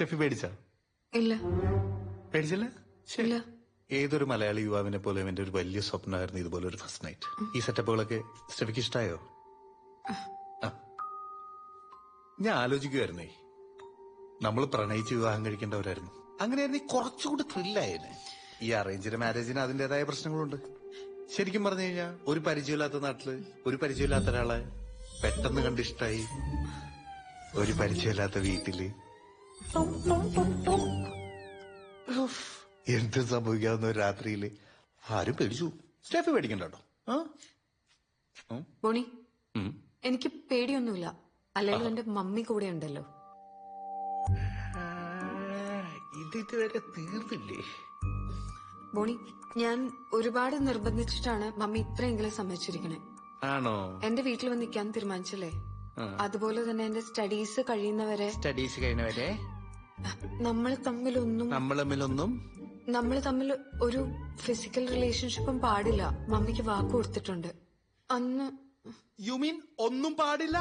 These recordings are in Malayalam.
സ്റ്റെഫി പേടിച്ച? ഇല്ല. പേടിച്ചില്ല? ഇല്ല. ഏതൊരു മലയാളി യുവാവിനെ പോലെ എന്റെ ഒരു വലിയ സ്വപ്നമായിരുന്നു ഇതുപോലെ ഒരു ഫസ്റ്റ് നൈറ്റ്. ഈ സെറ്റപ്പുകളൊക്കെ സ്റ്റെഫിക്ക് ഇഷ്ടായോ? ഞാൻ ആലോചിക്കുമായിരുന്നേ, നമ്മൾ പ്രണയിച്ച് വിവാഹം കഴിക്കേണ്ടവരായിരുന്നു. അങ്ങനെയായിരുന്നു കുറച്ചുകൂടി ത്രില്ലായേനെ. ഈ അറേഞ്ച്ഡ് മാരേജിന് അതിന്റേതായ പ്രശ്നങ്ങളുണ്ട്. ശരിക്കും പറഞ്ഞു കഴിഞ്ഞാൽ ഒരു പരിചയമില്ലാത്ത നാട്ടില് ഒരു പരിചയമില്ലാത്ത ഒരാളെ പെട്ടെന്ന് കണ്ടിഷ്ടായി, ഒരു പരിചയമില്ലാത്ത വീട്ടില് എന്ത് സംഭവിക്കാവുന്ന ഒരു രാത്രിയില് ആരും പേടിച്ചു. സ്റ്റെഫി പേടിക്കണ്ട കേട്ടോ. ബോണി, എനിക്ക് പേടിയൊന്നുമില്ല. അല്ലെങ്കിൽ എന്റെ മമ്മി കൂടെ ഉണ്ടല്ലോ. ഇതുവരെ തീർന്നില്ലേ ബോണി? ഞാൻ ഒരുപാട് നിർബന്ധിച്ചിട്ടാണ് മമ്മി ഇത്രയെങ്കിലും സമ്മതിച്ചിരിക്കണേ. ആണോ? എന്റെ വീട്ടിൽ വന്ന് നിൽക്കാൻ തീരുമാനിച്ചല്ലേ, അതുപോലെ തന്നെ എന്റെ സ്റ്റഡീസ് കഴിയുന്നവരെ നമ്മൾ തമ്മിൽ ഒരു ഫിസിക്കൽ റിലേഷൻഷിപ്പും പാടില്ല. മമ്മിക്ക് വാക്ക് കൊടുത്തിട്ടുണ്ട്. അന്ന് യു മീൻ ഒന്നും പാടില്ല?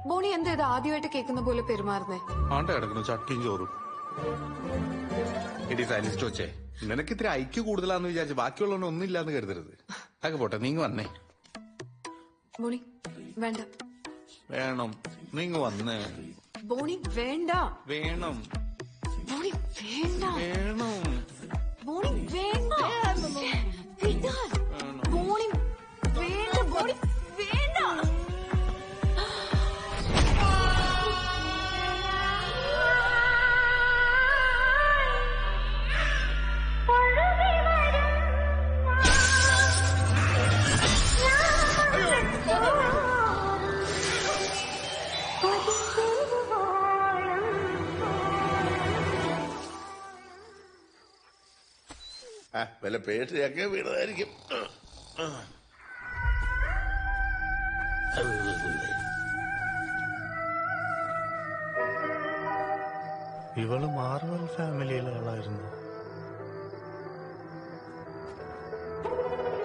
ബോണി എന്താ ഇത് ആദ്യമായിട്ട് കേൾക്കുന്ന പോലെ പെരുമാറുന്നേ? ആണ്ട കിടക്കുന്നു ചട്ടിയും ചോറും. ഇടി സൈനിസ്റ്റ് വെച്ചേ, നിനക്ക് ഇത്തിരി ഐക്യ കൂടുതലാന്ന് വിചാരിച്ചു ബാക്കിയുള്ളവന് ഒന്നുമില്ലാന്ന് കരുതരുത്. അതൊക്കെ പോട്ടെ, നീങ്ങ വന്നേ. ബോണി വേണ്ട. വേണം, നീങ്ങ വന്നേ. ബോണി വേണ്ട. വേണം. ബോണി വേണ്ട. വേണം. ബോണി വേണ്ട. ബോണി വേണ്ട. ബോണി വേണ്ട. വല്ല പേട്ടയൊക്കെ വീണതായിരിക്കും. ഇവള് മാർവൽ ഫാമിലിയിലെ ആളായിരുന്നു.